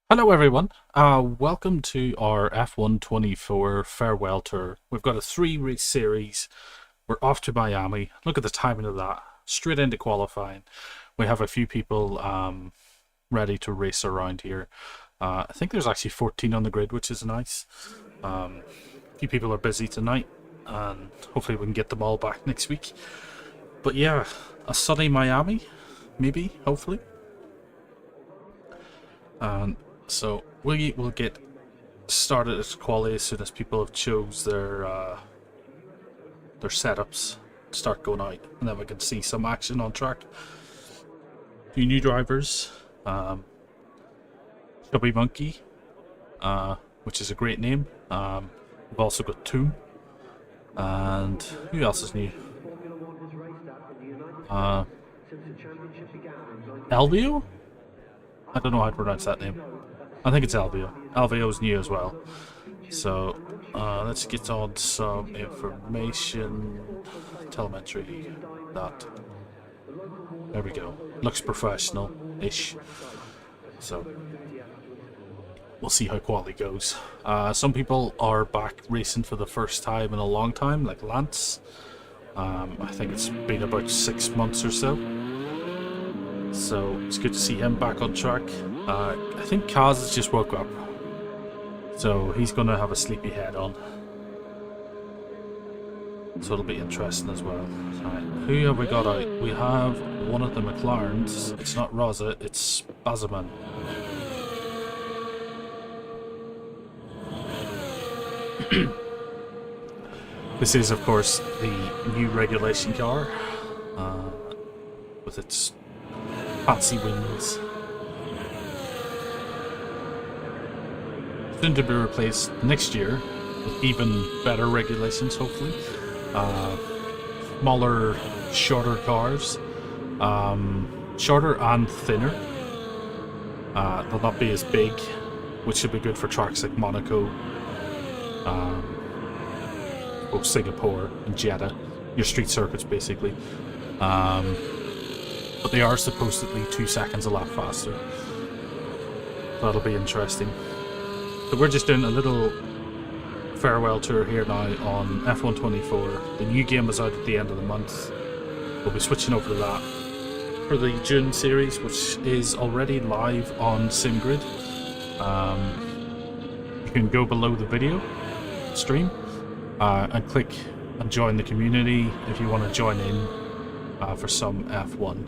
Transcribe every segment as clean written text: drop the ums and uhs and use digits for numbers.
Hello everyone, welcome to our F124 farewell tour. We've got a 3-race series. We're off to Miami. Look at the timing of that. Straight into qualifying. We have a few people ready to race around here. I think there's actually 14 on the grid, which is nice. A few people are busy tonight, and hopefully we can get them all back next week. But yeah, a sunny Miami, maybe, hopefully. And so we will get started at quali as soon as people have chose their setups, start going out, and then we can see some action on track. Few new drivers, Chubby Monkey, which is a great name. We've also got Tomb, and who else is new? Elvio? I don't know how to pronounce that name. I think it's Alvio. Alvio's new as well. So let's get on some information. Telemetry. That. There we go. Looks professional-ish. So we'll see how quality goes. Some people are back racing for the first time in a long time, like Lance. I think it's been about 6 months or so. So it's good to see him back on track. I think Kaz has just woke up, so he's going to have a sleepy head on. So it'll be interesting as well. Right, who have we got out? We have one of the McLarens. It's not Rosa, it's Bazaman. This is, of course, the new regulation car with its fancy wings. Soon to be replaced next year with even better regulations, hopefully. Smaller, shorter cars. Shorter and thinner. They'll not be as big, which should be good for tracks like Monaco, both Singapore and Jeddah. Your street circuits, basically. But they are supposedly 2 seconds a lap faster. That'll be interesting. So we're just doing a little farewell tour here now on F124. The new game is out at the end of the month. We'll be switching over to that for the June series, which is already live on SimGrid. You can go below the video stream and click and join the community if you want to join in for some F1.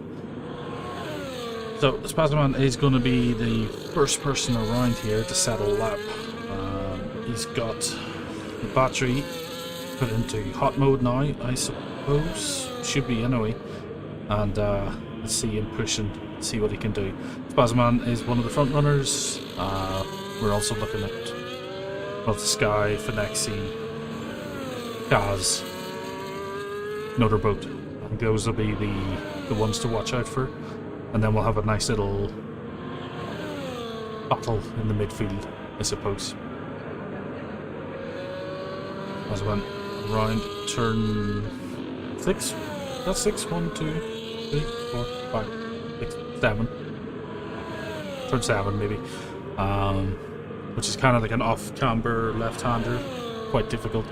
So Spazman is going to be the first person around here to settle lap. He's got the battery put into hot mode now, I suppose. Should be anyway. And let's see him pushing, see what he can do. Spazman is one of the front runners. We're also looking at Above the Sky, Finexi, Kaz, Motorboat. I think those will be the ones to watch out for. And then we'll have a nice little battle in the midfield, I suppose. As we went around turn 6. That's 6. 1, 2, 3, 4, 5, 6, 7. Turn 7 maybe. Which is kind of like an off-camber left-hander. Quite difficult.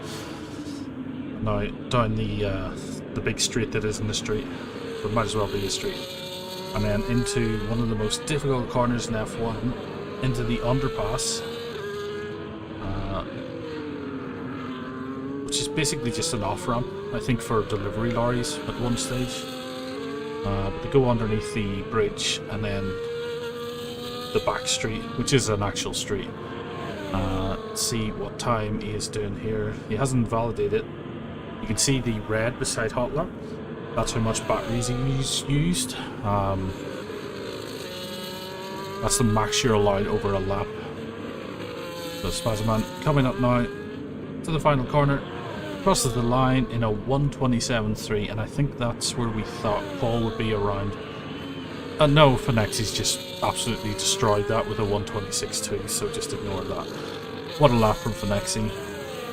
Now down the big straight that is in the street. So it might as well be a straight. And then into one of the most difficult corners in F1, into the underpass, which is basically just an off-ramp, I think, for delivery lorries at one stage. But they go underneath the bridge and then the back street, which is an actual street. Let's see what time he is doing here. He hasn't validated. You can see the red beside hot lap. That's how much batteries he's used. That's the max you're allowed over a lap. So Spazman coming up now to the final corner, crosses the line in a 1:27.3, and I think that's where we thought Paul would be around. No, Finexi's just absolutely destroyed that with a 1:26.2, so just ignore that. What a lap from Finexi,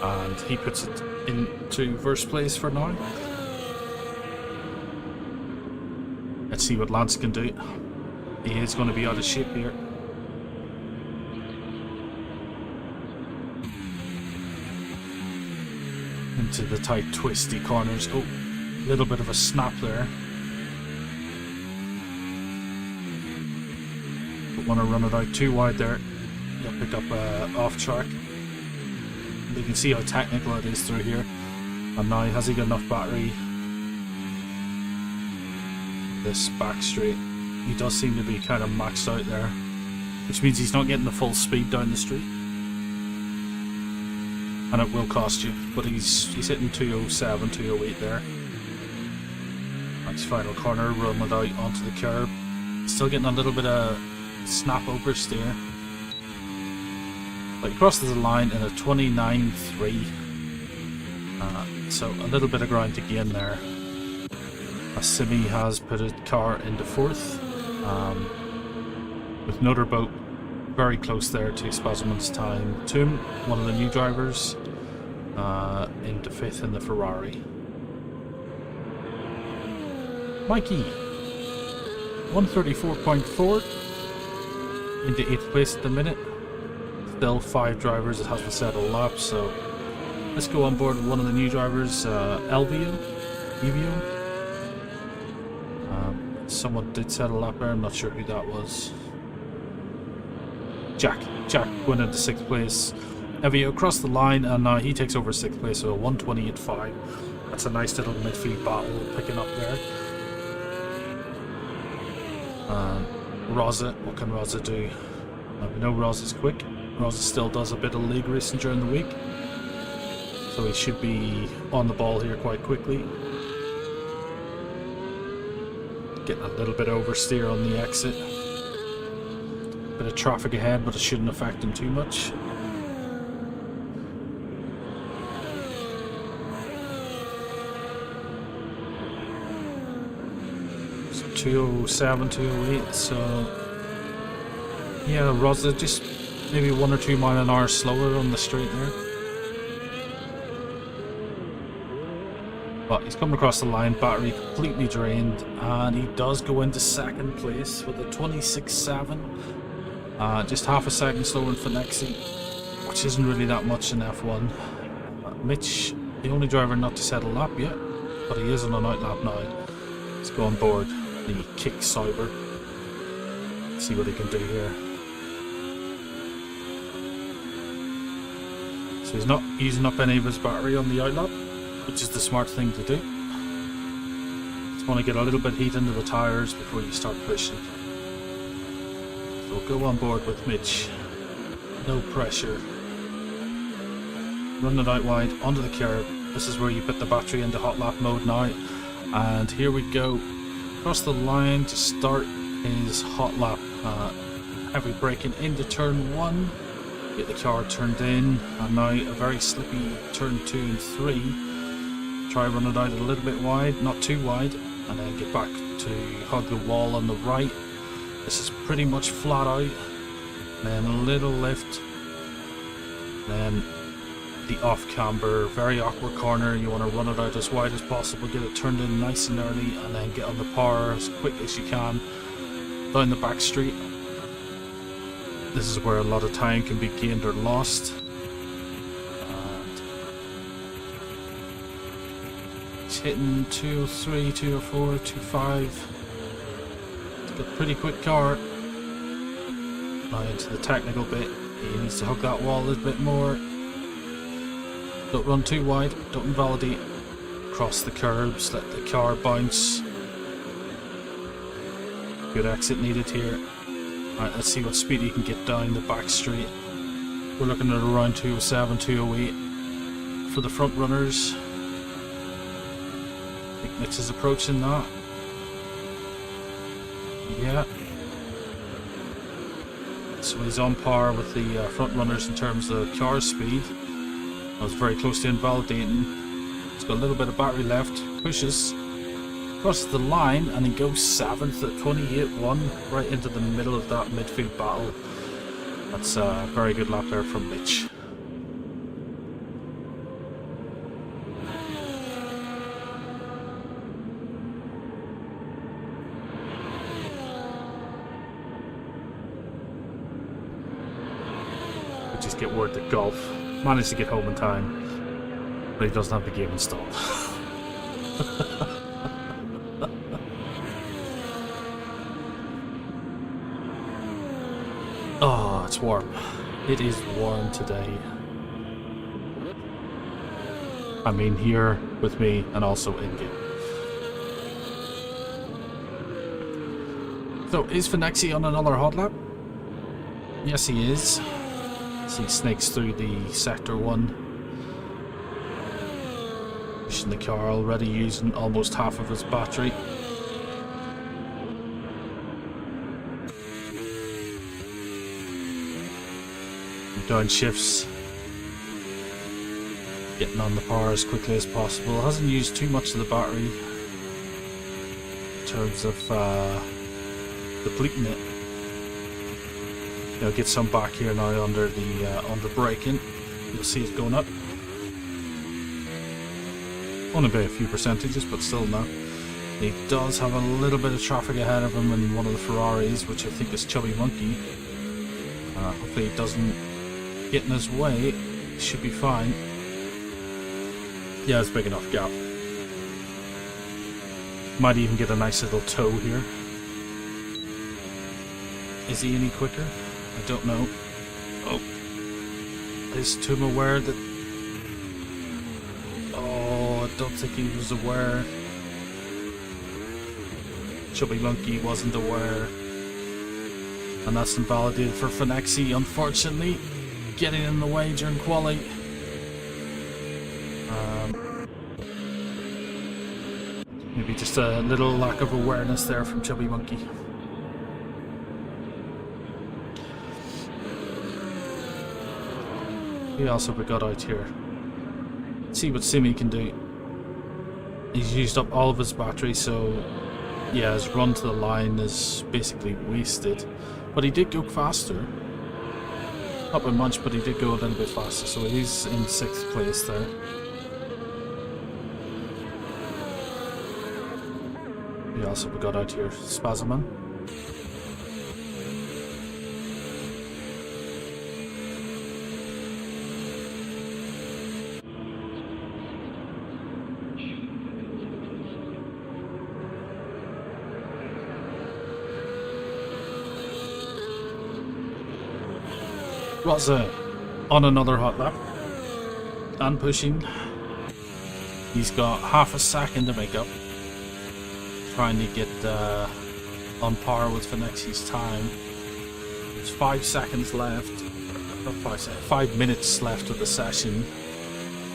and he puts it into first place for now. Let's see what Lance can do. He is going to be out of shape here. into the tight twisty corners. Oh, a little bit of a snap there. Don't want to run it out too wide there. You'll pick up off track. And you can see how technical it is through here. And now has he got enough battery? This back straight. He does seem to be kind of maxed out there, which means he's not getting the full speed down the street. And it will cost you, but he's hitting 207, 208 there. Nice final corner, run it out onto the curb. Still getting a little bit of snap oversteer. But he crosses the line in a 29.3. So a little bit of ground to gain there. Simi has put a car into 4th, with another boat very close there to Spasman's time. Tom, one of the new drivers, into 5th in the Ferrari. Mikey, 134.4 into 8th place at the minute. Still 5 drivers that have to set a lap, so let's go on board with one of the new drivers, Evio. Someone did set a lap there, I'm not sure who that was. Jack went into 6th place. Evio across the line, and now he takes over 6th place, so a 128.5. That's a nice little midfield battle picking up there. Rosa, what can Rosa do? We know Rosa's quick. Rosa still does a bit of league racing during the week, so he should be on the ball here quite quickly. Getting a little bit oversteer on the exit. Bit of traffic ahead, but it shouldn't affect him too much. It's 207, 208, so yeah, Rosa just maybe 1 or 2 miles an hour slower on the straight there. But he's coming across the line, battery completely drained, and he does go into 2nd place with a 26.7. Just half a second slower than Finexi, which isn't really that much in F1. Mitch, the only driver not to set a lap yet, but he is on an out lap now. Let's go on board the Kick Cyber. See what he can do here. So he's not using up any of his battery on the out lap, which is the smart thing to do. Just want to get a little bit of heat into the tyres before you start pushing. So we'll go on board with Mitch. No pressure. Run it out wide onto the curb. This is where you put the battery into hot lap mode now. And here we go. Across the line to start his hot lap. Heavy braking into turn 1. Get the car turned in. And now a very slippy turn 2 and 3. Try run it out a little bit wide, not too wide, and then get back to hug the wall on the right. This is pretty much flat out, then a little lift, then the off camber, very awkward corner. You want to run it out as wide as possible, get it turned in nice and early, and then get on the power as quick as you can down the back street. This is where a lot of time can be gained or lost. Hitting 203, 204, 25. It's got a pretty quick car. Now into the technical bit. He needs to hug that wall a little bit more. Don't run too wide, don't invalidate. Cross the curbs, let the car bounce. Good exit needed here. Alright, let's see what speed you can get down the back straight. We're looking at around 207, 208 for the front runners. Mitch is approaching that. Yeah. So he's on par with the front runners in terms of car speed. I was very close to invalidating. He's got a little bit of battery left. Pushes. Crosses the line and he goes 7th at 28.1. Right into the middle of that midfield battle. That's a very good lap there from Mitch. Just get word that golf managed to get home in time. But he doesn't have the game installed. Oh, it's warm. It is warm today. I mean here with me and also in-game. So, is Finexi on another hot lap? Yes, he is. As he snakes through the Sector 1. Pushing the car, already using almost half of his battery. Downshifts. Getting on the power as quickly as possible. Hasn't used too much of the battery in terms of depleting it. Get some back here now under braking. You'll see it going up. Only by a few percentages, but still no. He does have a little bit of traffic ahead of him in one of the Ferraris, which I think is Chubby Monkey. Hopefully he doesn't get in his way. He should be fine. Yeah, it's a big enough gap. Might even get a nice little tow here. Is he any quicker? I don't know. Oh. Is Toom aware that... Oh, I don't think he was aware. Chubby Monkey wasn't aware. And that's invalidated for Finexi, unfortunately. Getting in the way during quali. Maybe just a little lack of awareness there from Chubby Monkey. We also got out here. Let's see what Simi can do. He's used up all of his battery, so yeah, his run to the line is basically wasted. But he did go faster. Not by much, but he did go a little bit faster, so he's in 6th place there. We also got out here Spazman. Raza on another hot lap and pushing. He's got half a second to make up. Trying to get on par with Finexi's time. There's 5 seconds left. Not 5 seconds, 5 minutes left of the session.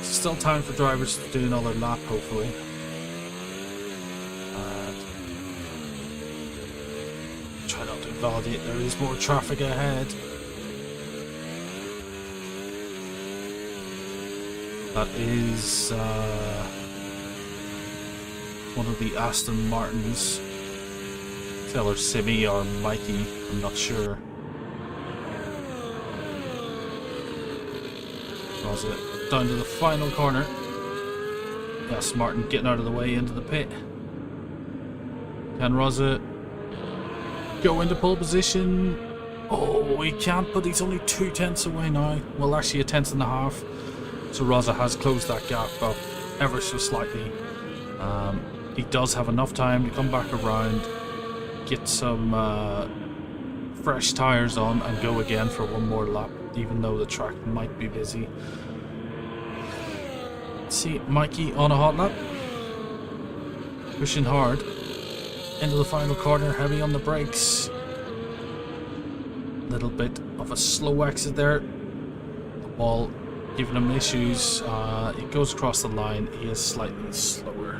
Still time for drivers to do another lap, hopefully. Try not to invalidate. There is more traffic ahead. That is one of the Aston Martins. Taylor Simi or Mikey, I'm not sure. Was it down to the final corner? Yes, Martin getting out of the way into the pit. Can Raza go into pole position? Oh, he can't, but he's only 2 tenths away now. Well, actually a tenth and a half. So Raza has closed that gap up ever so slightly. He does have enough time to come back around, get some fresh tyres on and go again for one more lap, even though the track might be busy. Let's see, Mikey on a hot lap. Pushing hard. Into the final corner, heavy on the brakes. Little bit of a slow exit there. The wall giving him issues. It goes across the line. He is slightly slower.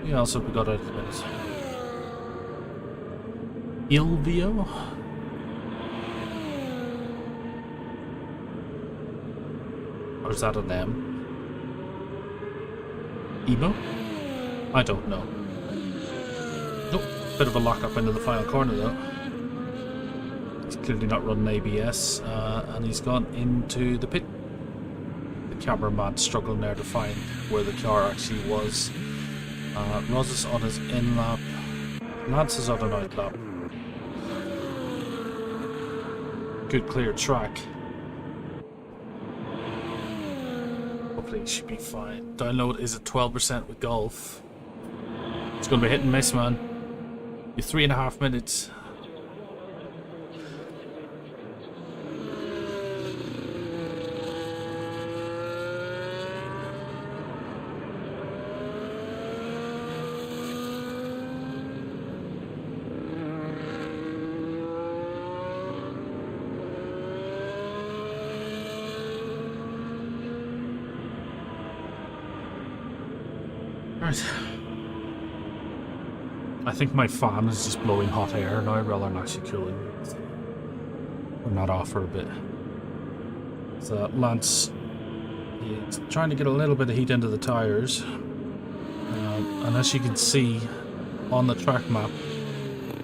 We also got out of it. Ilvio? Or is that an M? Emo? I don't know. Nope. Bit of a lock up into the final corner though. He's clearly not running ABS, and he's gone into the pit. The cameraman struggling there to find where the car actually was. Roz is on his in lap. Lance is on an out lap. Good clear track. Hopefully it should be fine. Download is at 12% with golf. It's going to be hit and miss, man. You're 3.5 minutes. Right. I think my fan is just blowing hot air now rather than actually cooling. We're not off for a bit. So Lance is trying to get a little bit of heat into the tyres. And as you can see on the track map,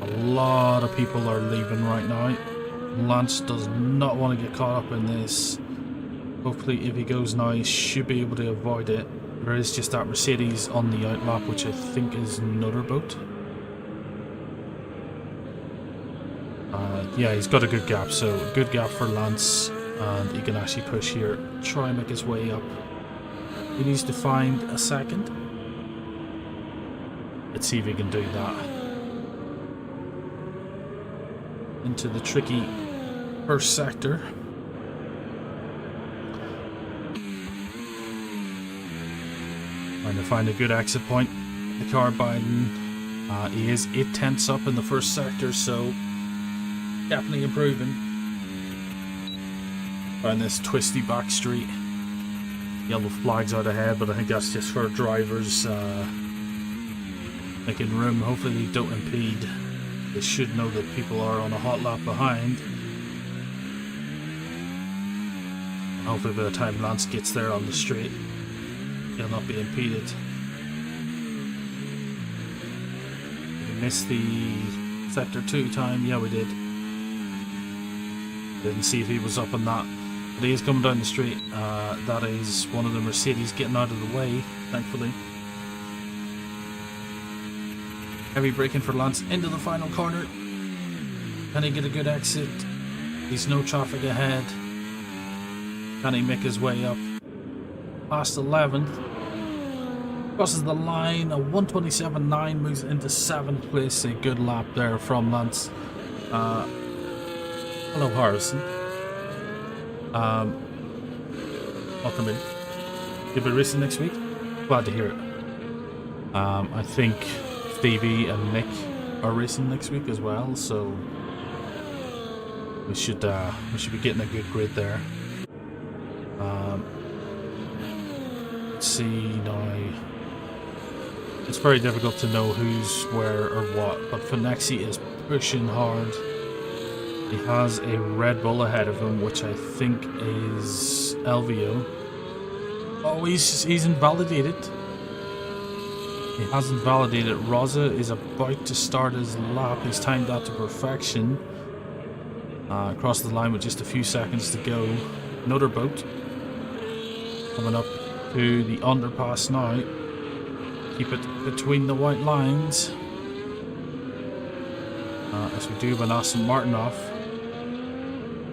a lot of people are leaving right now. Lance does not want to get caught up in this. Hopefully if he goes now, he should be able to avoid it. There is just that Mercedes on the out lap, which I think is another boat. Yeah, he's got a good gap, so a good gap for Lance, and he can actually push here, try and make his way up. He needs to find a second. Let's see if he can do that. Into the tricky first sector. Trying to find a good exit point. The car Biden, he is 8/10 up in the first sector, so definitely improving. Around this twisty back street. Yellow flags out ahead, but I think that's just for drivers making room. Hopefully they don't impede. They should know that people are on a hot lap behind. And hopefully by the time Lance gets there on the straight, he'll not be impeded. Did we miss the sector 2 time? Yeah, we did. Didn't see if he was up on that. But he is coming down the street. That is one of the Mercedes getting out of the way, thankfully. Heavy braking for Lance into the final corner. Can he get a good exit? There's no traffic ahead. Can he make his way up? Past 11th. Crosses the line. A 127.9 moves into 7th place. A good lap there from Lance. Hello, Harrison. Welcome in. You'll be racing next week? Glad to hear it. I think Stevie and Nick are racing next week as well, so we should be getting a good grid there. Let's see now. It's very difficult to know who's where or what, but Finexi is pushing hard. He has a Red Bull ahead of him, which I think is LVO. Oh, he's invalidated. He hasn't validated. Rosa is about to start his lap. He's timed that to perfection. Across the line with just a few seconds to go. Another boat coming up to the underpass now. Keep it between the white lines. As we do have an Aston Martin off.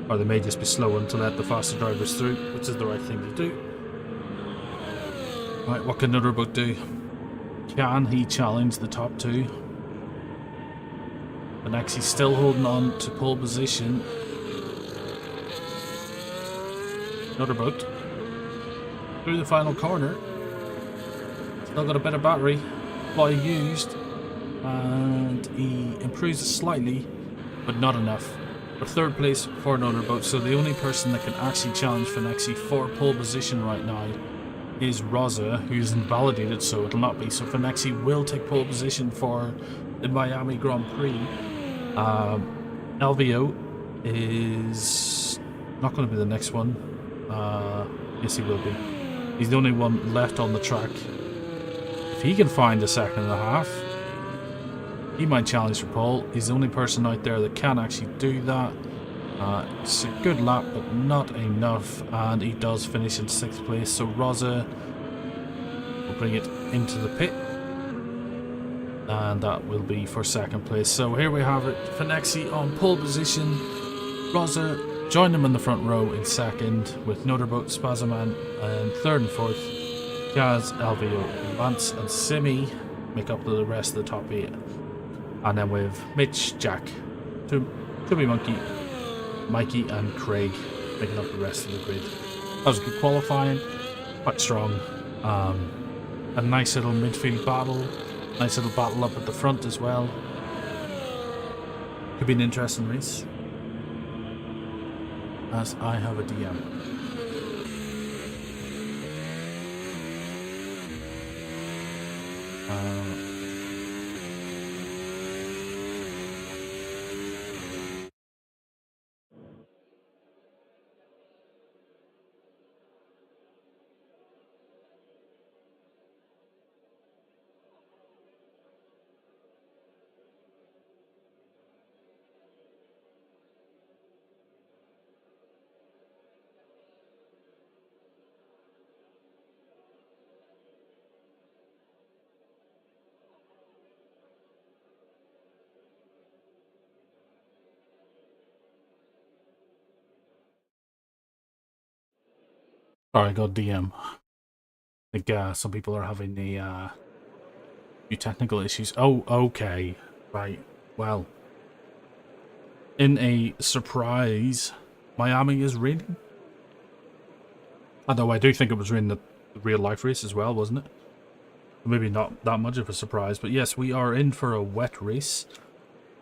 Or they may just be slowing to let the faster drivers through, which is the right thing to do. Right, what can another boat do? Can he challenge the top 2? And actually still holding on to pole position. Another boat. Through the final corner. Still got a bit of battery. Fly used. And he improves slightly, but not enough. But 3rd place for another boat. So the only person that can actually challenge Finexi for pole position right now is Rosa, who's invalidated, so it'll not be. So Finexi will take pole position for the Miami Grand Prix. LVO is not going to be the next one. Yes, he will be. He's the only one left on the track. If he can find a 2.5 seconds, he might challenge for pole. He's the only person out there that can actually do that. It's a good lap, but not enough, and he does finish in 6th place. So Rosa will bring it into the pit. and that will be for second place. So here we have it, Finexi on pole position, Rosa joined him in the front row in second, with Noterboat, Spazaman in third and fourth. Kaz, Alvio, Lance and Simi make up the rest of the top 8. And then with Mitch, Jack, Chubby Monkey, Mikey and Craig making up the rest of the grid. That was a good qualifying, quite strong. A nice little midfield battle, nice little battle up at the front as well. Could be an interesting race. As I have a DM. Alright, got DM. I think some people are having the few technical issues. Oh, okay. Right. Well. In a surprise, Miami is raining. Although I do think it was raining the real life race as well, wasn't it? Maybe not that much of a surprise, but yes, we are in for a wet race.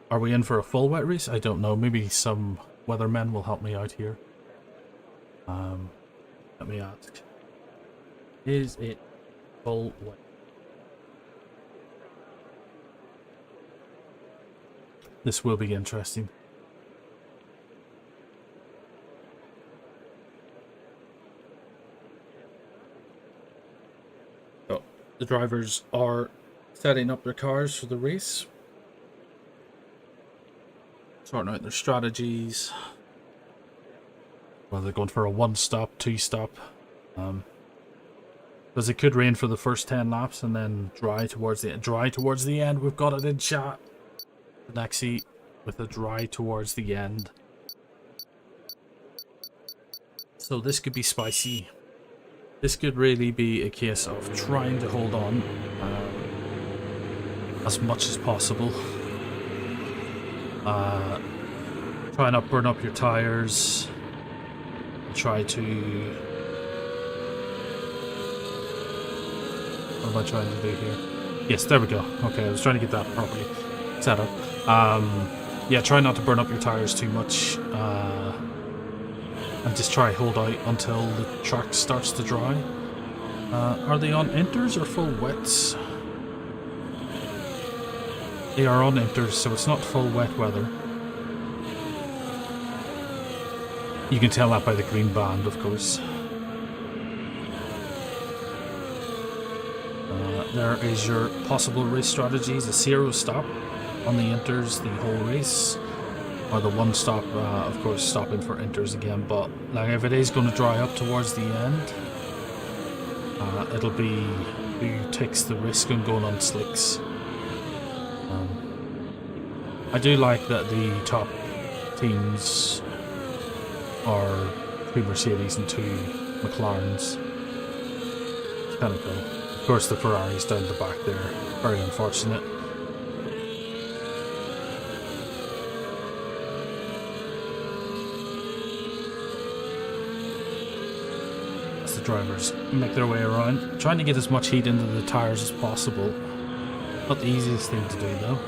Are we in for a full wet race? I don't know. Maybe some weathermen will help me out here. Let me ask. Is it full wet? This will be interesting. So, the drivers are setting up their cars for the race. Sorting out their strategies. Well, they're going for a 1-stop, 2-stop. Because it could rain for the first 10 laps and then dry towards the end. We've got it in chat. Nexi with a dry towards the end. So this could be spicy. This could really be a case of trying to hold on as much as possible. Try not burn up your tires. Try to... What am I trying to do here? Yes, there we go. Okay, I was trying to get that properly set up. Yeah, try not to burn up your tires too much. And just try hold out until the track starts to dry. Are they on inters or full wets? They are on inters, so it's not full wet weather. You can tell that by the green band, of course. There is your possible race strategies. A 0-stop on the inters the whole race. Or the 1-stop, of course, stopping for inters again. But like, if it is going to dry up towards the end, it'll be who takes the risk on going on slicks. I do like that the top teams are 2 Mercedes and 2 McLarens. It's kind of cool. Of course, the Ferraris down the back there. Very unfortunate. As the drivers make their way around, trying to get as much heat into the tires as possible. Not the easiest thing to do, though.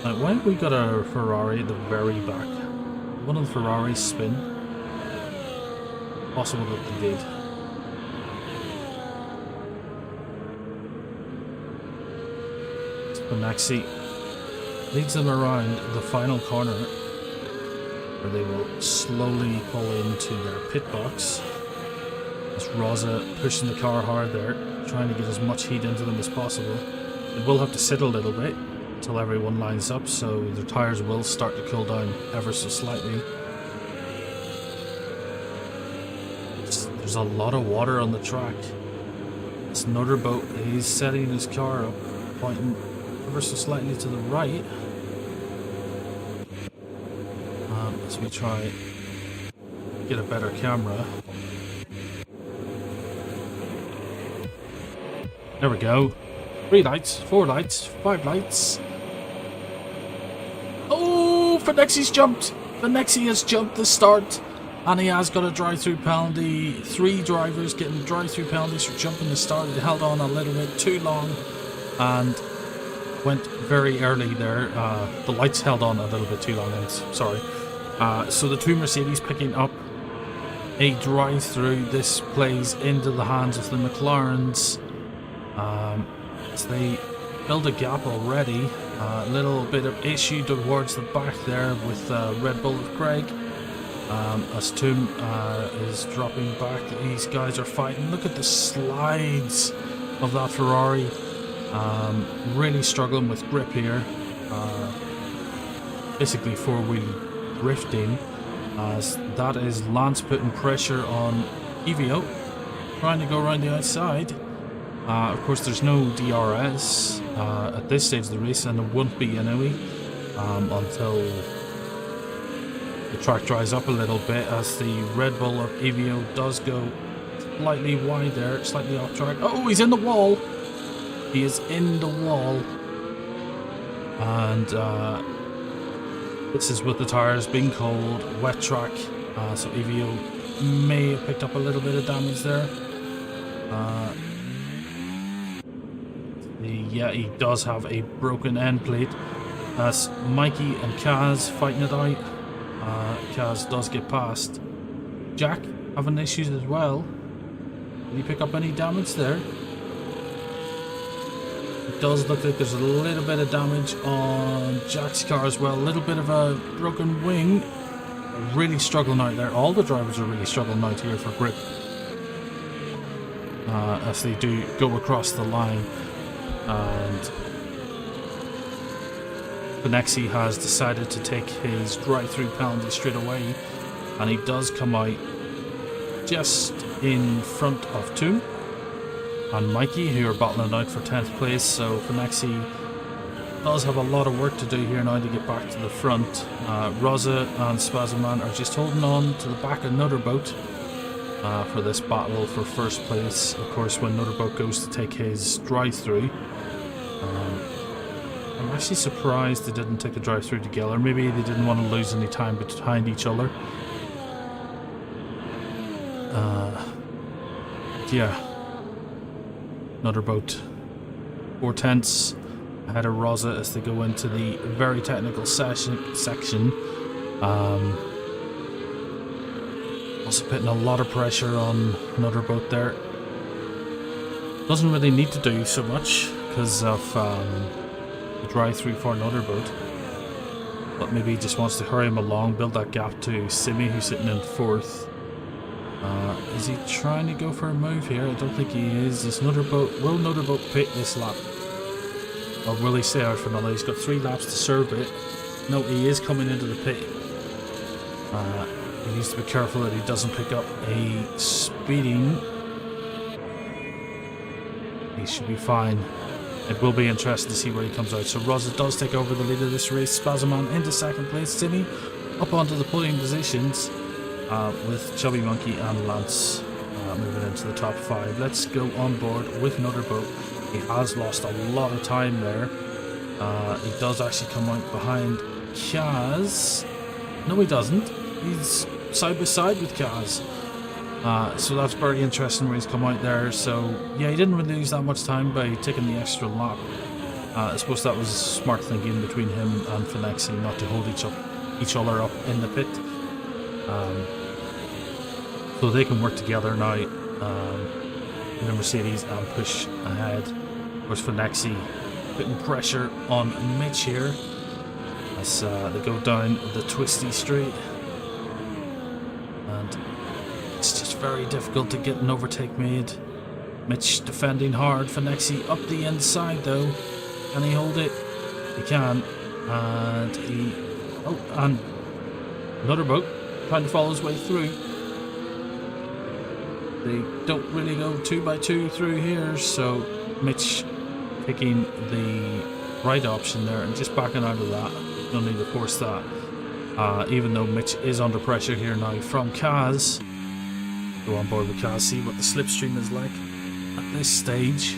Now, why have we got a Ferrari at the very back? One of the Ferraris spin? Possible that they did. Spinaxi leads them around the final corner, where they will slowly pull into their pit box. As Rosa pushing the car hard there, trying to get as much heat into them as possible. It will have to sit a little bit until everyone lines up, so their tires will start to cool down ever so slightly. There's a lot of water on the track. This Noterboat, he's setting his car up pointing ever so slightly to the right. As we try to get a better camera. There we go. 3 lights, 4 lights, 5 lights. Oh, Fenexy's jumped. Fenexy has jumped the start. And he has got a drive-through penalty. 3 drivers getting drive-through penalties for jumping the start. They held on a little bit too long and went very early there. The lights held on a little bit too long, I'm sorry. So the 2 Mercedes picking up a drive-through. This plays into the hands of the McLarens. As they build a gap already. A little bit of issue towards the back there with Red Bull of Craig. As Toom is dropping back, these guys are fighting. Look at the slides of that Ferrari. Really struggling with grip here. Basically 4-wheel drifting. As that is Lance putting pressure on Evio, trying to go around the outside. Of course, there's no DRS at this stage of the race, and there won't be anyway until the track dries up a little bit, as the Red Bull of Evio does go slightly wide there, slightly off track. Oh, he's in the wall! He is in the wall. And this is with the tyres being cold, wet track, so Evio may have picked up a little bit of damage there. Yeah, he does have a broken end plate. As Mikey and Kaz fighting it out. Kaz does get past. Jack having issues as well. Did he pick up any damage there? It does look like there's a little bit of damage on Jack's car as well. A little bit of a broken wing. Really struggling out there. All the drivers are really struggling out here for grip. As they do go across the line. And Fenexy has decided to take his drive-through penalty straight away, and he does come out just in front of Toom and Mikey, who are battling out for 10th place. So Fenexy does have a lot of work to do here now to get back to the front. Rosa and Spazman are just holding on to the back of Nutterboat for this battle for first place. Of course, when Nutterboat goes to take his drive-through, I'm actually surprised they didn't take the drive-through together. Maybe they didn't want to lose any time behind each other. Yeah. Nutterboat 4/10 ahead of Rosa as they go into the very technical section. Also putting a lot of pressure on Nutterboat there. Doesn't really need to do so much because of the drive-through for Nutterboat, but maybe he just wants to hurry him along, build that gap to Simi, who's sitting in 4th. Is he trying to go for a move here? I don't think he is. Will Nutterboat pit this lap? Or will he stay out for another? He's got 3 laps to serve it. No, he is coming into the pit. He needs to be careful that he doesn't pick up a speeding. He should be fine. It will be interesting to see where he comes out. So Rosa does take over the lead of this race. Spazman into 2nd place. Simi up onto the podium positions with Chubby Monkey and Lance moving into the top 5. Let's go on board with Nutterboat. He has lost a lot of time there. He does actually come out behind Kaz. No, he doesn't. He's side by side with Kaz. So that's very interesting where he's come out there. So yeah, he didn't really lose that much time by taking the extra lap. I suppose that was smart thinking between him and Fenexy not to hold each other up in the pit. So they can work together now in the Mercedes and push ahead. Of course, Fenexy putting pressure on Mitch here as they go down the twisty straight. And it's just very difficult to get an overtake made. Mitch defending hard. Fenexy up the inside though. Can he hold it? He can. And he... Oh, and Nutterboat trying to follow his way through. They don't really go 2 by 2 through here, so Mitch picking the right option there and just backing out of that. No need to force that. Even though Mitch is under pressure here now from Kaz. Go on board with Kaz, see what the slipstream is like at this stage.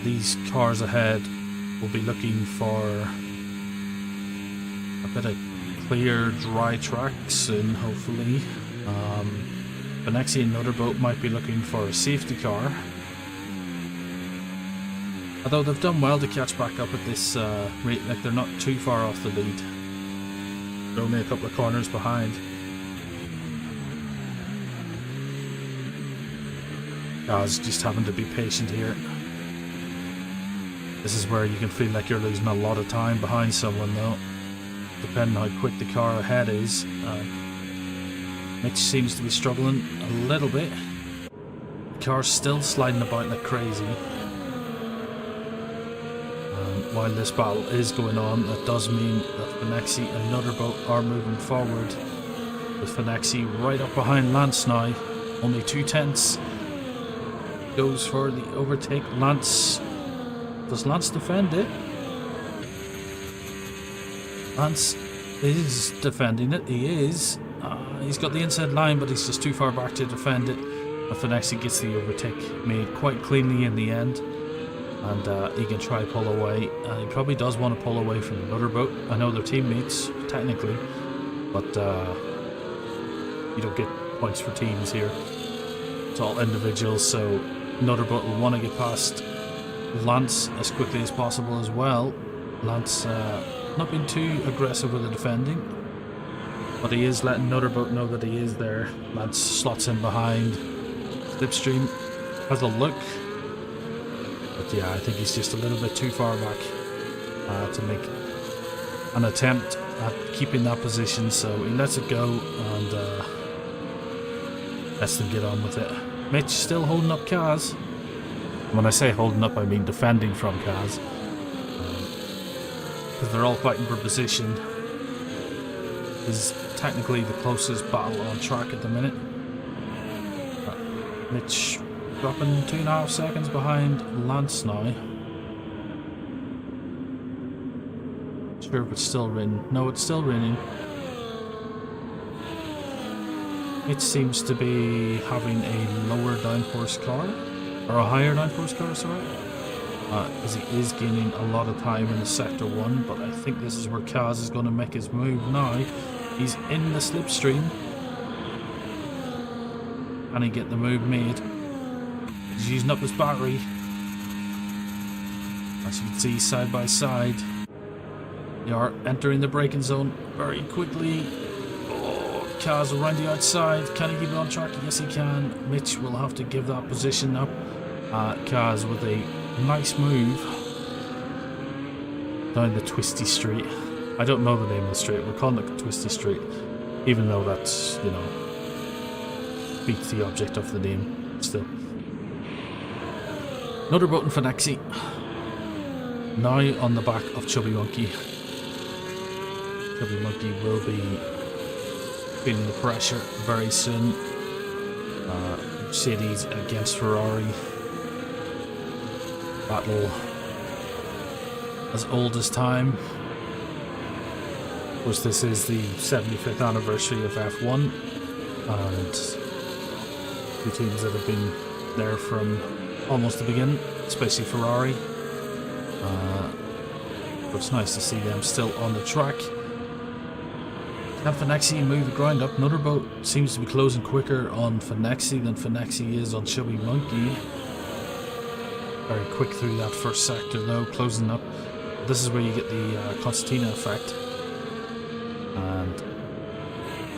These cars ahead will be looking for a bit of clear, dry track soon, hopefully. Benexi and Nutterboat might be looking for a safety car. Although they've done well to catch back up at this rate, like they're not too far off the lead. They're only a couple of corners behind. Guys, just having to be patient here. This is where you can feel like you're losing a lot of time behind someone though, depending how quick the car ahead is. Mitch seems to be struggling a little bit. The car's still sliding about like crazy. While this battle is going on, that does mean that Benexi and Nutterboat are moving forward, with Benexi right up behind Lance now, only 2 tenths. Goes for the overtake. Lance, does Lance defend it? Lance is defending it, he is. He's got the inside line, but he's just too far back to defend it. And Benexi gets the overtake made quite cleanly in the end. And he can try pull away. He probably does want to pull away from the Nutterboat. I know they're teammates, technically, but you don't get points for teams here. It's all individuals, so Nutterboat will want to get past Lance as quickly as possible as well. Lance not being too aggressive with the defending, but he is letting Nutterboat know that he is there. Lance slots in behind. Slipstream has a look. But yeah, I think he's just a little bit too far back to make an attempt at keeping that position, so he lets it go and lets them get on with it. Mitch still holding up Kaz. When I say holding up, I mean defending from Kaz. Because they're all fighting for position. This is technically the closest battle on track at the minute. Mitch dropping 2.5 seconds behind Lance now. Sure if it's still raining. No, it's still raining. It seems to be having a lower downforce car, or a higher downforce car, sorry. Because he is gaining a lot of time in the sector 1, but I think this is where Kaz is going to make his move now. He's in the slipstream. Can he get the move made? He's using up his battery. As you can see, side by side, they are entering the braking zone very quickly. Oh, Kaz around the outside. Can he keep it on track? Yes, he can. Mitch will have to give that position up. Kaz with a nice move down the twisty street. I don't know the name of the street. We're calling it the Twisty Street, even though that's, you know, beats the object of the name still. Nutterboat and Benexi now on the back of Chubby Monkey. Chubby Monkey will be feeling the pressure very soon. Mercedes against Ferrari. Battle as old as time. Of course, this is the 75th anniversary of F1, and two teams that have been there from almost the beginning, especially Ferrari. But it's nice to see them still on the track. Can Benexi move the ground up? Nutterboat seems to be closing quicker on Benexi than Benexi is on Chubby Monkey. Very quick through that first sector though, closing up. This is where you get the Concertina effect. And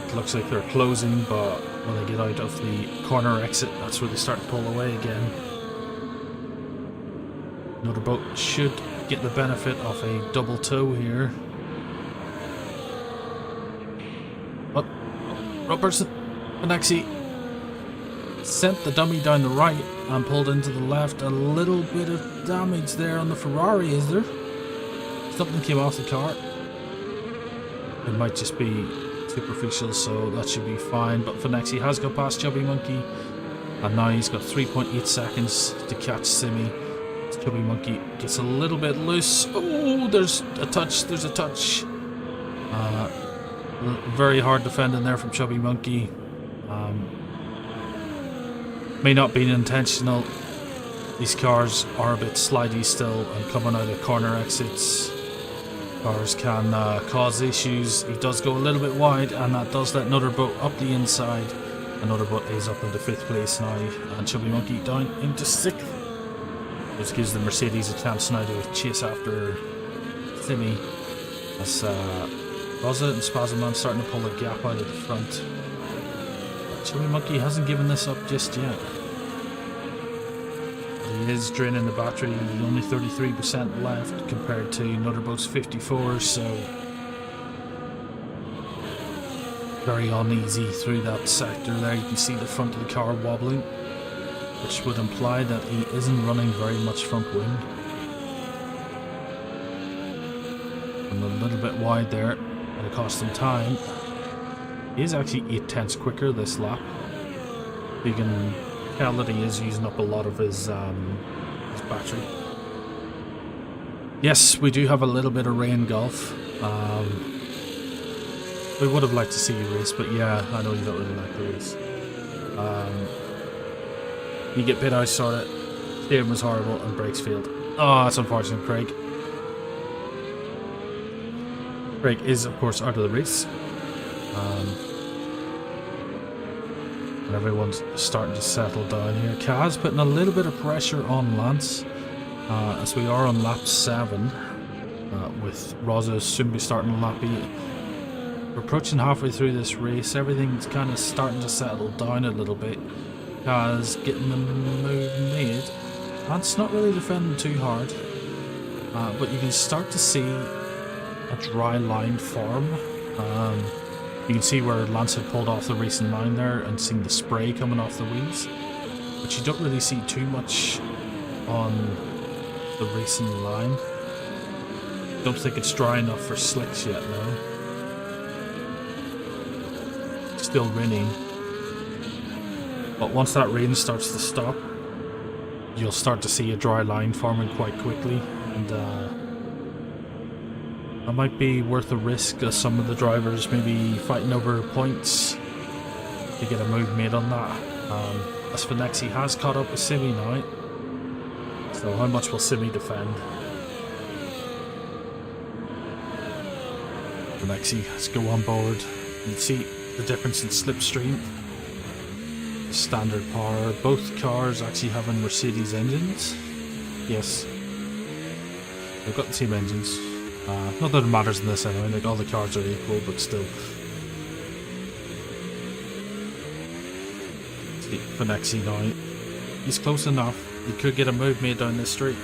it looks like they're closing, but when they get out of the corner exit, that's where they start to pull away again. Nutterboat should get the benefit of a double toe here. Oh, Robertson, Benexi sent the dummy down the right and pulled into the left. A little bit of damage there on the Ferrari, is there? Something came off the car. It might just be superficial, so that should be fine. But Benexi has got past Chubby Monkey, and now he's got 3.8 seconds to catch Simi. It's Chubby Monkey gets a little bit loose. Oh, there's a touch. There's a touch. Very hard defending there from Chubby Monkey. May not be intentional. These cars are a bit slidey still, and coming out of corner exits, cars can cause issues. He does go a little bit wide, and that does let another boat up the inside. Another boat is up into 5th place now, and Chubby Monkey down into 6th. This gives the Mercedes a chance now to chase after Simi, as Rosa and Spazman starting to pull a gap out of the front. But Chubby Monkey hasn't given this up just yet. He is draining the battery, only 33% left compared to another boat's 54, so very uneasy through that sector there. You can see the front of the car wobbling, which would imply that he isn't running very much front wing. And a little bit wide there, and it cost him time. He is actually 8/10 quicker this lap. You can tell that he is using up a lot of his battery. Yes, we do have a little bit of rain golf. We would have liked to see you race, but yeah, I know you don't really like the race. You get pit ice on it, steering was horrible, and brakes failed. Oh, that's unfortunate, Craig. Craig is, of course, out of the race. And everyone's starting to settle down here. Kaz putting a little bit of pressure on Lance, as we are on lap 7, with Rosa soon be starting lap 8. We're approaching halfway through this race. Everything's kind of starting to settle down a little bit. Kaz getting the move made. Lance not really defending too hard, but you can start to see a dry line form. You can see where Lance had pulled off the racing line there and seen the spray coming off the wheels, but you don't really see too much on the racing line. Don't think it's dry enough for slicks yet, no. Still raining, but once that rain starts to stop, you'll start to see a dry line forming quite quickly, and that might be worth a risk of some of the drivers maybe fighting over points to get a move made on that. As Finexi has caught up with Simi now, so how much will Simi defend? Finexi has to go on board. You can see the difference in slipstream, the standard power. Both cars actually having Mercedes engines. Yes, they've got the same engines. Not that it matters in this anyway, like all the cars are equal, but still. See, Finexi now. He's close enough. He could get a move made down this straight.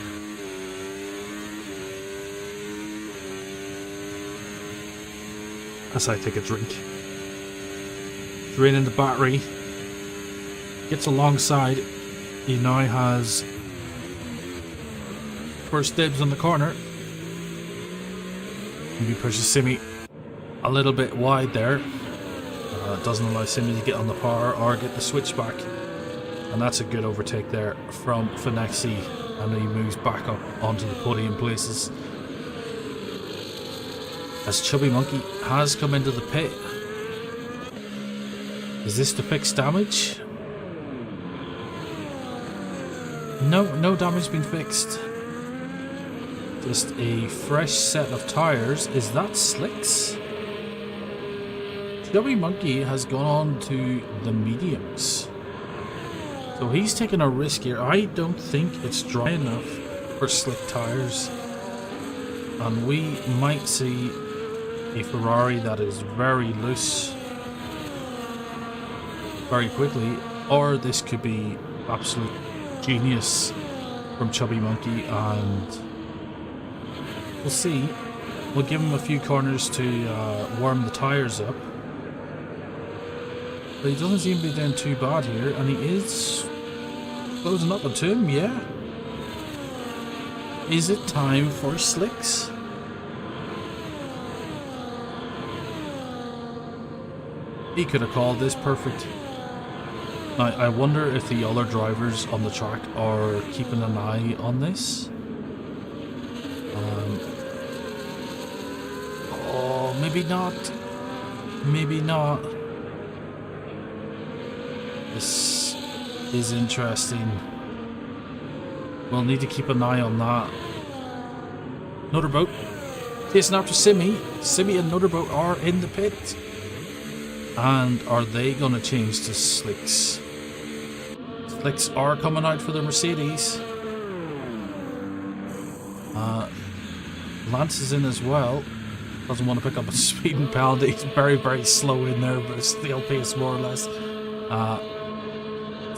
As I take a drink. Draining the battery. Gets alongside. He now has first dibs on the corner. Maybe pushes Simi a little bit wide there. Doesn't allow Simi to get on the power or get the switchback. And that's a good overtake there from Finexi. And he moves back up onto the podium places. As Chubby Monkey has come into the pit. Is this to fix damage? No damage been fixed. Just a fresh set of tyres. Is that slicks? Chubby Monkey has gone on to the mediums. So he's taking a risk here. I don't think it's dry enough for slick tyres. And we might see a Ferrari that is very loose very quickly. Or this could be absolute genius from Chubby Monkey, and we'll see. We'll give him a few corners to warm the tyres up. But he doesn't seem to be doing too bad here, and he is closing up onto him, yeah. Is it time for slicks? He could have called this perfect. Now, I wonder if the other drivers on the track are keeping an eye on this. Oh, maybe not. Maybe not. This is interesting. We'll need to keep an eye on that. Another boat. Chasing after Simi. Simi and another boat are in the pit. And are they going to change to slicks? Slicks are coming out for the Mercedes. Lance is in as well. Doesn't want to pick up a speeding penalty. He's very, very slow in there, but it's still pace more or less.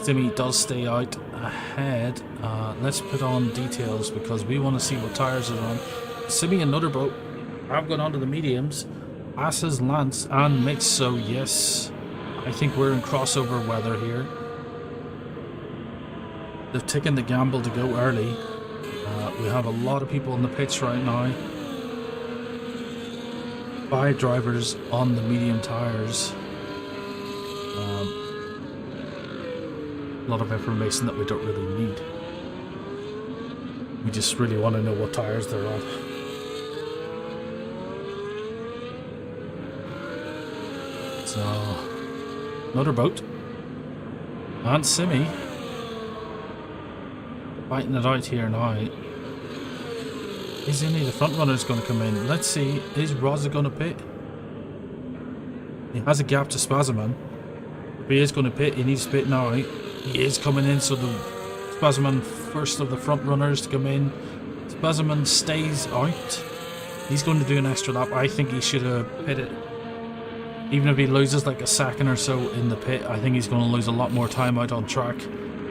Simi does stay out ahead. Let's put on details because we want to see what tyres are on. Simi and another boat have gone on to the mediums, as has Lance and Mitch, so yes, I think we're in crossover weather here. They've taken the gamble to go early. We have a lot of people in the pits right now. 5 drivers on the medium tyres. A lot of information that we don't really need. We just really want to know what tyres they're on. So, another boat. And Simi. Fighting it out here now. Is any of the front runners going to come in? Let's see. Is Rosa going to pit? He has a gap to Spazman. If he is going to pit, he needs to pit now. He is coming in, so the Spazman first of the front runners to come in. Spazman stays out. He's going to do an extra lap. I think he should have pitted. Even if he loses like a second or so in the pit, I think he's going to lose a lot more time out on track.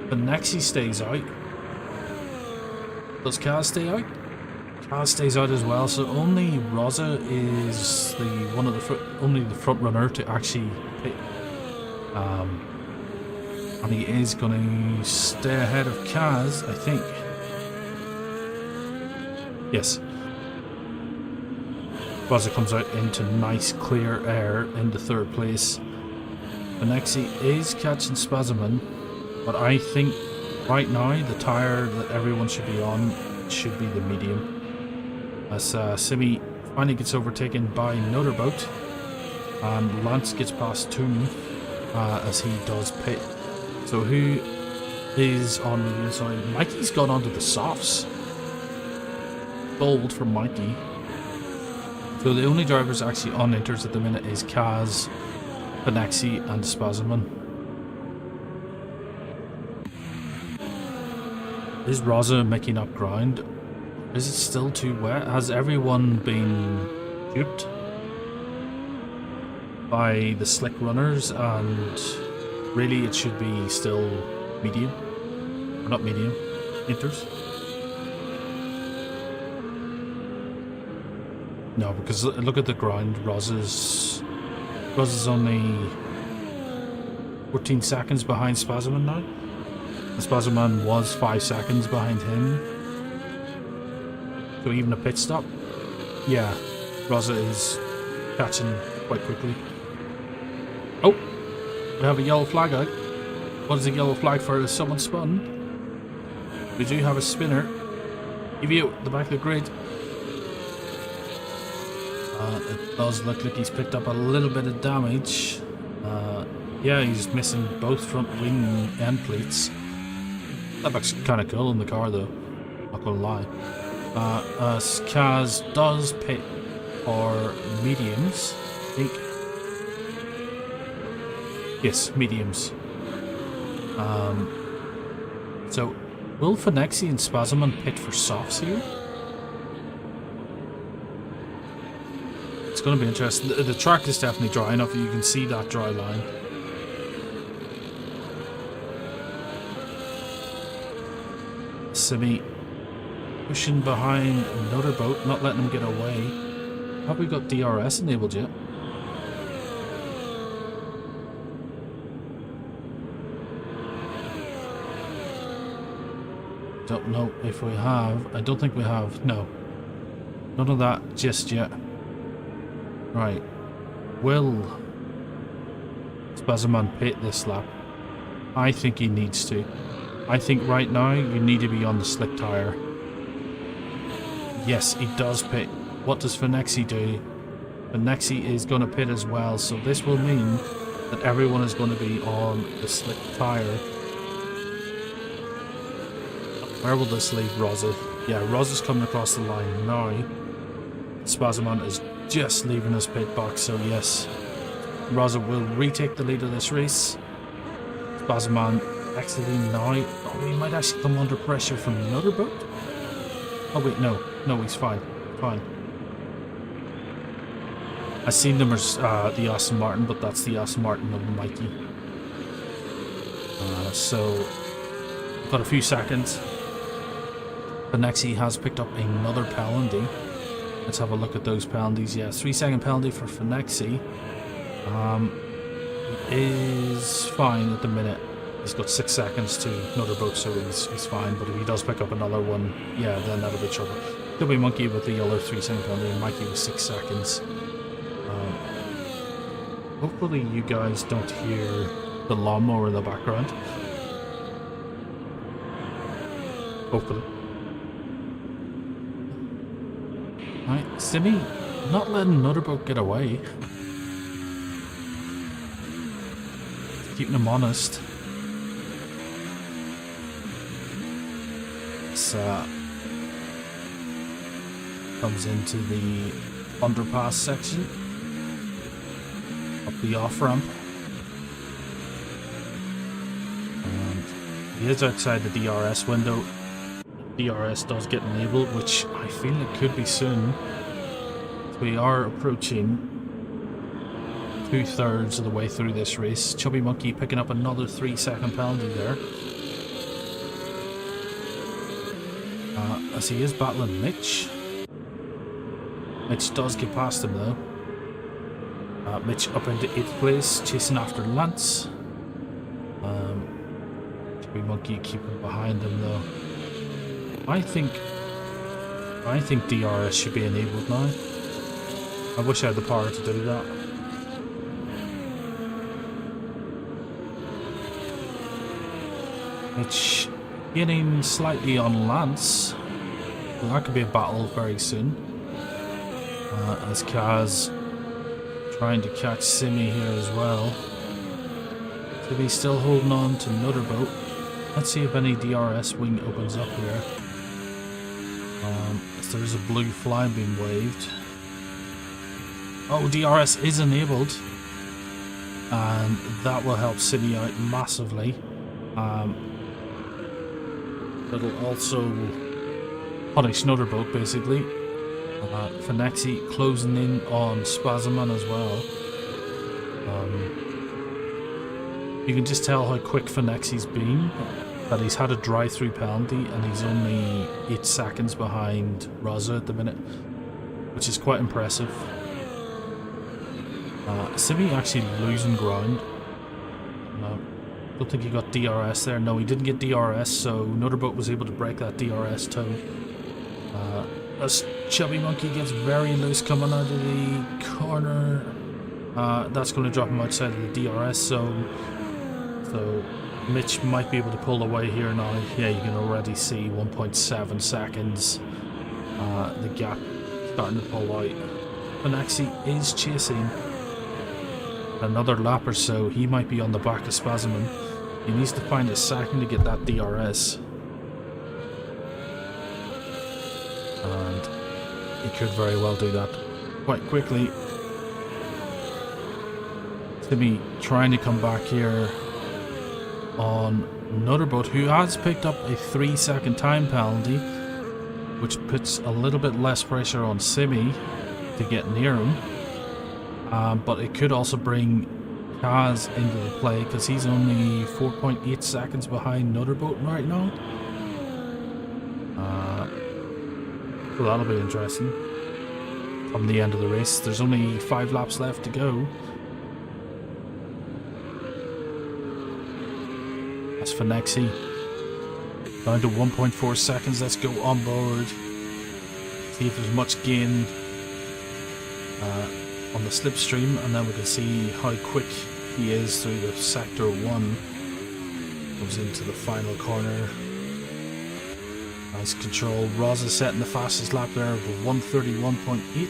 But next he stays out. Does Kaz stay out? Kaz stays out as well, so only Rosa is only the front runner to actually pit. And he is going to stay ahead of Kaz, I think. Yes. Rosa comes out into nice clear air into 3rd place. Benexi is catching Spazman, but I think right now the tyre that everyone should be on should be the medium. As Simi finally gets overtaken by another boat, and Lance gets past Toom as he does pit. So who is on the inside? Mikey's gone onto the softs. Gold from Mikey. So the only drivers actually on inters at the minute is Kaz, Benexi and Spazman. Is Rosa making up ground? Is it still too wet? Has everyone been duped by the slick runners, and really it should be still medium? Or not medium, inters? No, because look at the ground. Rosa's only 14 seconds behind Spazman now. The Spazman was 5 seconds behind him. So even a pit stop. Yeah, Rosa is catching quite quickly. Oh, we have a yellow flag out. What is a yellow flag for? Is someone spun? We do have a spinner. EV out the back of the grid. It does look like he's picked up a little bit of damage. Yeah, he's missing both front wing end plates. That looks kind of cool in the car though, not gonna lie. Kaz does pit for mediums, I think. Yes, mediums. So, will Finexi and Spazman pit for softs here? It's going to be interesting. The track is definitely dry enough that you can see that dry line. Simi pushing behind another boat, not letting him get away. Have we got DRS enabled yet? Don't know if we have. I don't think we have. No. None of that just yet. Right. Will Spazman pit this lap? I think he needs to. I think right now you need to be on the slick tyre. Yes, he does pit. What does Finexi do? Finexi is going to pit as well, so this will mean that everyone is going to be on the slick tyre. Where will this leave Rosa? Yeah, Rosa's coming across the line now. Spazman is just leaving his pit box, so yes, Rosa will retake the lead of this race. Spazman exiting now. Oh, he might actually come under pressure from another boat. Oh wait, no, he's fine, fine. I seen them as the Aston Martin, but that's the Aston Martin of Mikey. So we've got a few seconds. Finexi has picked up another penalty. Let's have a look at those penalties. Yeah, 3-second penalty for Finexi. He is fine at the minute. He's got 6 seconds to another boat, so he's fine. But if he does pick up another one, yeah, then that'll be trouble. Could be Monkey with the yellow 3-second penalty, and Mikey with 6 seconds. Hopefully you guys don't hear the lawnmower in the background. Hopefully. Right, Simi not letting another boat get away. Keeping him honest. This comes into the underpass section. Up the off-ramp. And he is outside the DRS window. DRS does get enabled, which I feel it could be soon. We are approaching 2/3 of the way through this race. Chubby Monkey picking up another 3-second penalty there. As he is battling Mitch. Mitch does get past him though. Mitch up into 8th place, chasing after Lance. Chubby Monkey keeping behind him though. I think DRS should be enabled now. I wish I had the power to do that. Mitch getting slightly on Lance. Well, that could be a battle very soon. As Kaz trying to catch Simi here as well. So he's still holding on to another boat. Let's see if any DRS wing opens up here. There's a blue flag being waved. Oh, DRS is enabled. And that will help Simi out massively. It'll also punish another boat basically. Finexi closing in on Spazman as well. You can just tell how quick Finexi's been. That he's had a drive-through penalty and he's only 8 seconds behind Raza at the minute, which is quite impressive. Simi actually losing ground. Don't think he got DRS there. No, he didn't get DRS, so another boat was able to break that DRS tow. As Chubby Monkey gets very loose coming out of the corner, that's going to drop him outside of the DRS zone. So Mitch might be able to pull away here now. Yeah, you can already see 1.7 seconds. The gap starting to pull out. Finexi is chasing another lap or so. He might be on the back of Spazman. He needs to find a second to get that DRS. And he could very well do that quite quickly. Timmy trying to come back here on another boat who has picked up a 3-second time penalty, which puts a little bit less pressure on Simi to get near him. But it could also bring Kaz into the play because he's only 4.8 seconds behind another boat right now. So that'll be interesting. From the end of the race, there's only 5 laps left to go. That's Finexi. Down to 1.4 seconds. Let's go on board. See if there's much gain on the slipstream, and then we can see how quick he is through the sector 1. Comes into the final corner. Nice control. Roz is setting the fastest lap there of 131.8.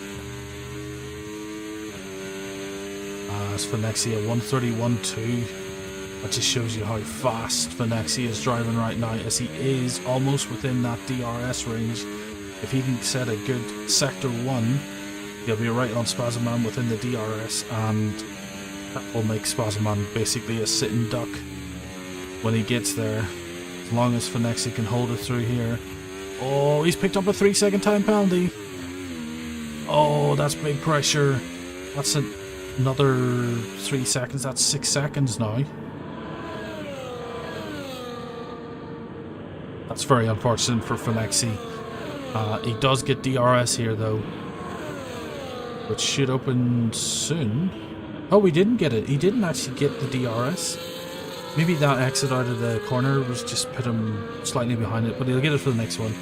As Finexi at 131.2. That just shows you how fast Finexi is driving right now, as he is almost within that DRS range. If he can set a good sector 1, he'll be right on Spazman within the DRS, and that will make Spazman basically a sitting duck when he gets there, as long as Finexi can hold it through here. Oh, he's picked up a 3-second time penalty. Oh, that's big pressure. That's another 3 seconds. That's 6 seconds now. That's very unfortunate for Finexi. He does get DRS here though, which should open soon. Oh, we didn't get it. He didn't actually get the DRS. Maybe that exit out of the corner was just put him slightly behind it, but he'll get it for the next one.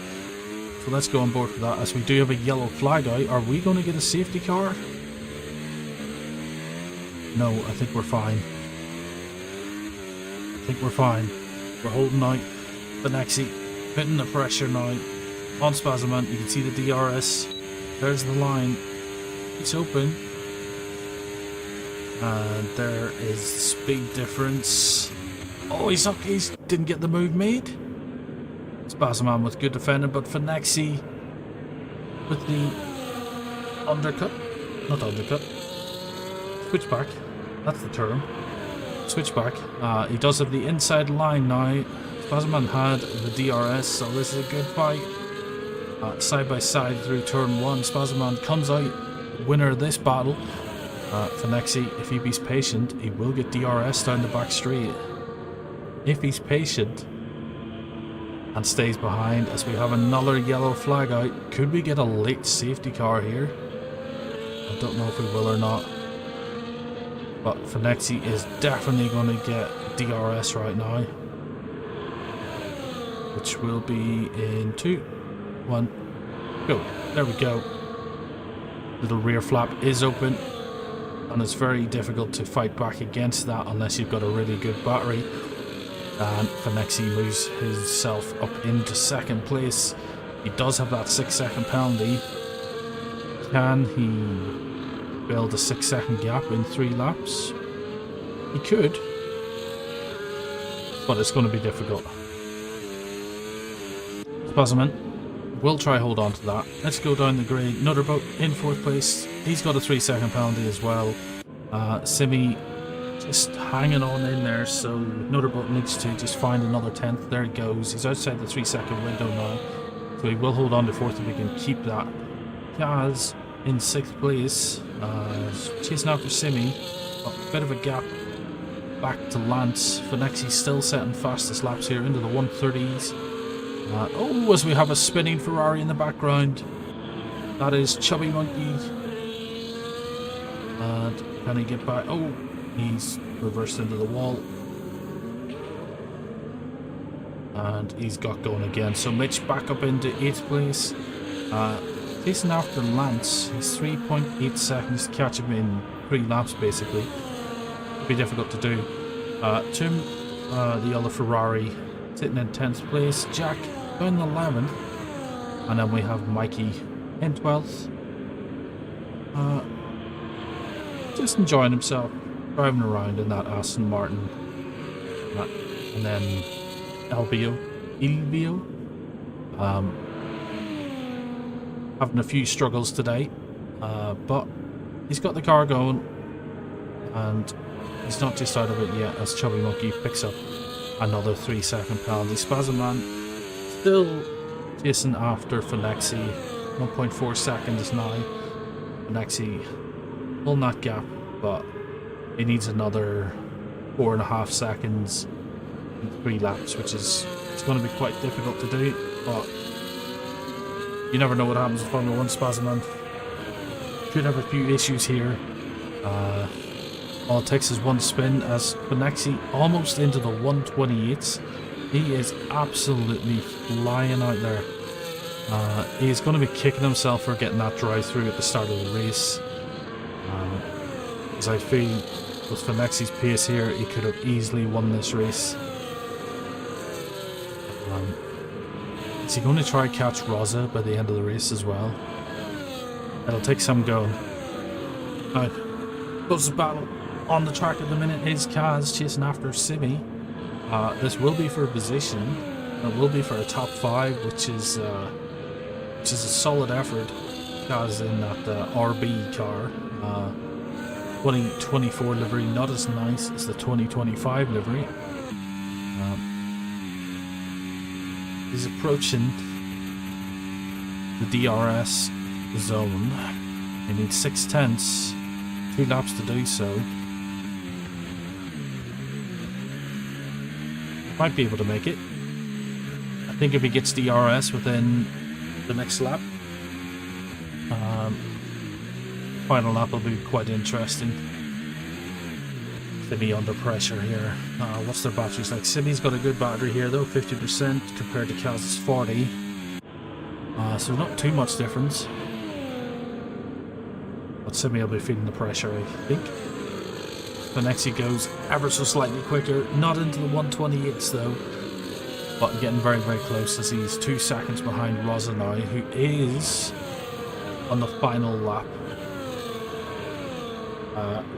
So let's go on board for that, as we do have a yellow flag out. Are we going to get a safety car? No, I think we're fine. I think we're fine. We're holding out. Finexi putting the pressure now on Spazman. You can see the DRS. There's the line. It's open. And there is the speed difference. Oh, he didn't get the move made. Spazman with good defending, but Finexi with the undercut. Not undercut. Switchback. That's the term. Switchback. He does have the inside line now. Spazman had the DRS, so this is a good fight. Side by side through turn 1. Spazman comes out winner of this battle. Finexi, if he be patient, he will get DRS down the back straight. If he's patient and stays behind, as we have another yellow flag out. Could we get a late safety car here? I don't know if we will or not. But Finexi is definitely going to get DRS right now, which will be in 2, 1, go. There we go. Little rear flap is open, and it's very difficult to fight back against that unless you've got a really good battery. And Finexi moves himself up into second place. He does have that 6-second penalty. Can he build a 6-second gap in 3 laps? He could, but it's going to be difficult. Spazman will try hold on to that. Let's go down the grade. Nutterboat in 4th place. He's got a 3-second penalty as well. Simi just hanging on in there, so Nutterboat needs to just find another 10th. There he goes. He's outside the 3-second window now, so he will hold on to 4th if he can keep that. Kaz in 6th place, chasing after Simi. A bit of a gap back to Lance. Finexi still setting fastest laps here into the 130s. Oh, as we have a spinning Ferrari in the background. That is Chubby Monkey. And can he get back? Oh, he's reversed into the wall. And he's got going again. So Mitch back up into 8th place. Chasing after Lance. He's 3.8 seconds to catch him in 3 laps basically. It'll be difficult to do. Tim, the other Ferrari, sitting in 10th place. Jack in 11th. And then we have Mikey in 12th. Just enjoying himself, driving around in that Aston Martin. And then Ilvio. Having a few struggles today. But he's got the car going. And he's not just out of it yet, as Chubby Monkey picks up another 3-second penalty. Spazman still chasing after Finexi. 1.4 seconds now. Finexi pulling that gap, but he needs another 4.5 seconds in 3 laps, which is it's going to be quite difficult to do. But you never know what happens in Formula 1. Spazman could have a few issues here. All it takes is one spin, as Finexi almost into the 128s. He is absolutely flying out there. He's going to be kicking himself for getting that drive-through at the start of the race. As I feel with Finexi's pace here, he could have easily won this race. Is he going to try catch Rosa by the end of the race as well? It'll take some going. Right. Closest battle on the track at the minute is Kaz chasing after Simi. This will be for a position. It will be for a top 5, which is a solid effort. Kaz in that RB car. 2024 livery, not as nice as the 2025 livery. He's approaching the DRS zone. He needs 6/10, 2 laps to do so. Might be able to make it. I think if he gets DRS within the next lap, final lap will be quite interesting. Simi under pressure here. What's their batteries like? Simi's got a good battery here though, 50% compared to Kaz's 40. So not too much difference. But Simi will be feeling the pressure, I think. Finexi goes ever so slightly quicker, not into the 128s though, but getting very, very close as he's 2 seconds behind Rosa now, who is on the final lap.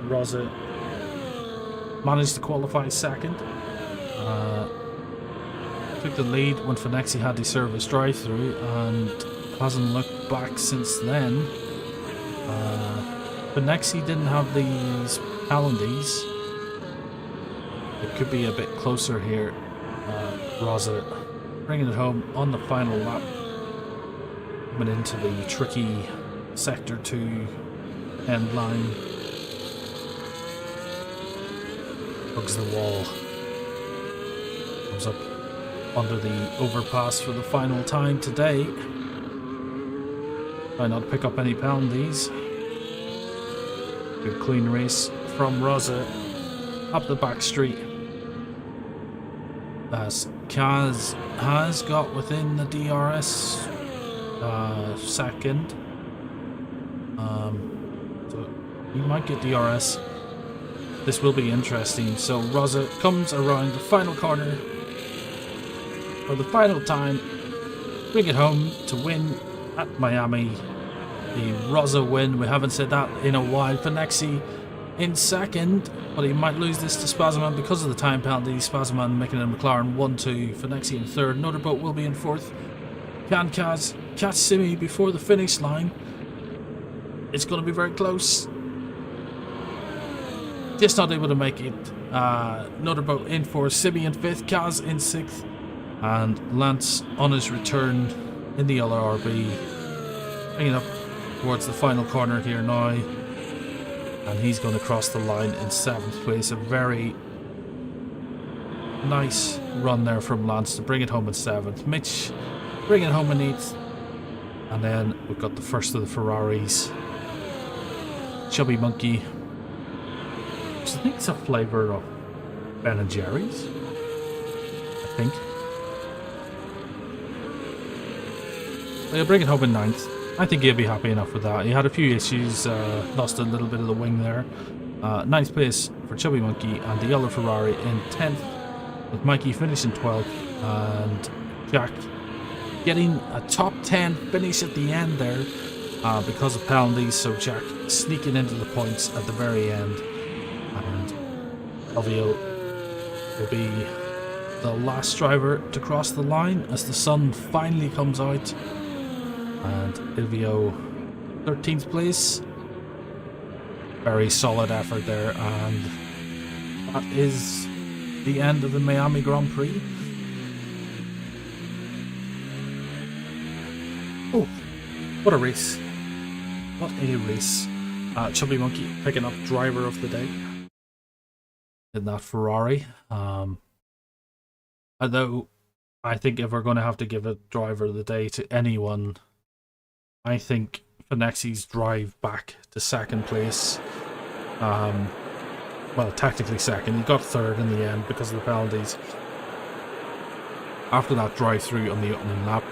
Rosa managed to qualify second. Took the lead when Finexi had the service drive-through and hasn't looked back since then. Finexi didn't have these penalties. It could be a bit closer here. Rosa bringing it home on the final lap. Coming into the tricky sector 2 end line. Hugs the wall. Comes up under the overpass for the final time today. Try not to pick up any penalties. Good clean race from Rosa up the back street. As Kaz has got within the DRS second. So he might get DRS. This will be interesting. So Rosa comes around the final corner for the final time. Bring it home to win at Miami. The Rosa win. We haven't said that in a while. Finexi in second, but he might lose this to Spazman because of the time penalty. Spazman making a McLaren 1-2. Finexi in third. Noterboat will be in fourth. Can Kaz catch Simi before the finish line? It's going to be very close. Just not able to make it. Noterboat in fourth. Simi in fifth. Kaz in sixth. And Lance on his return in the LRB. Bringing up towards the final corner here now. And he's going to cross the line in 7th place. A very nice run there from Lance to bring it home in 7th. Mitch bring it home in 8th. And then we've got the first of the Ferraris. Chubby Monkey. Which I think it's a flavour of Ben & Jerry's. I think. He'll bring it home in 9th. I think he'll be happy enough with that. He had a few issues, lost a little bit of the wing there. 9th place for Chubby Monkey and the yellow Ferrari in 10th, with Mikey finishing 12th and Jack getting a top 10 finish at the end there because of penalties. So Jack sneaking into the points at the very end, and Elvio will be the last driver to cross the line as the sun finally comes out. And Ilvio 13th place. Very solid effort there, and that is the end of the Miami Grand Prix. Oh, what a race. What a race. Chubby Monkey picking up driver of the day in that Ferrari. Although I think if we're going to have to give a driver of the day to anyone, I think Finexi's drive back to 2nd place. Well, technically 2nd. He got 3rd in the end because of the penalties. After that drive through on the opening lap,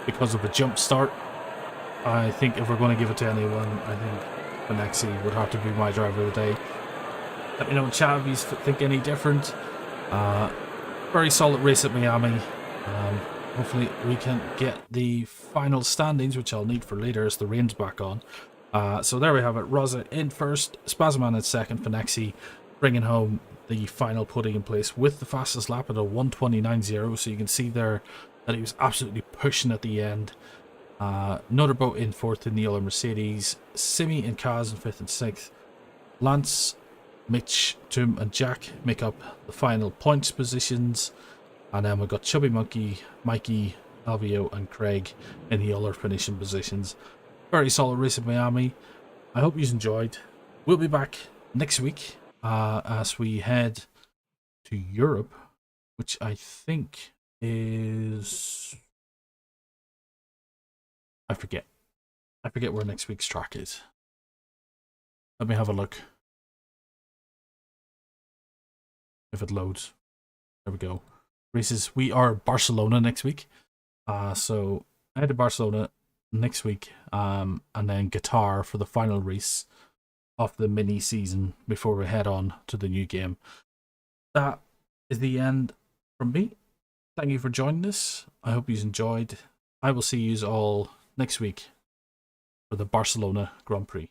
because of a jump start, I think if we're going to give it to anyone, I think Finexi would have to be my driver of the day. Let me know in chat if you think any different. Very solid race at Miami. Hopefully we can get the final standings, which I'll need for later as the rain's back on. So there we have it. Rosa in first, Spazman in second, Finexi bringing home the final putting in place with the fastest lap at a 1:29.0. So you can see there that he was absolutely pushing at the end. Another boat in fourth in the yellow Mercedes. Simi and Kaz in fifth and sixth. Lance, Mitch, Tom and Jack make up the final points positions. And then we've got Chubby Monkey, Mikey, Alvio and Craig in the other finishing positions. Very solid race at Miami. I hope you enjoyed. We'll be back next week as we head to Europe, which I think is... I forget where next week's track is. Let me have a look. If it loads. There we go. Races. We are Barcelona next week. So I head to Barcelona next week. And then Qatar for the final race of the mini season before we head on to the new game. That is the end from me. Thank you for joining us. I hope you enjoyed. I will see you all next week for the Barcelona Grand Prix.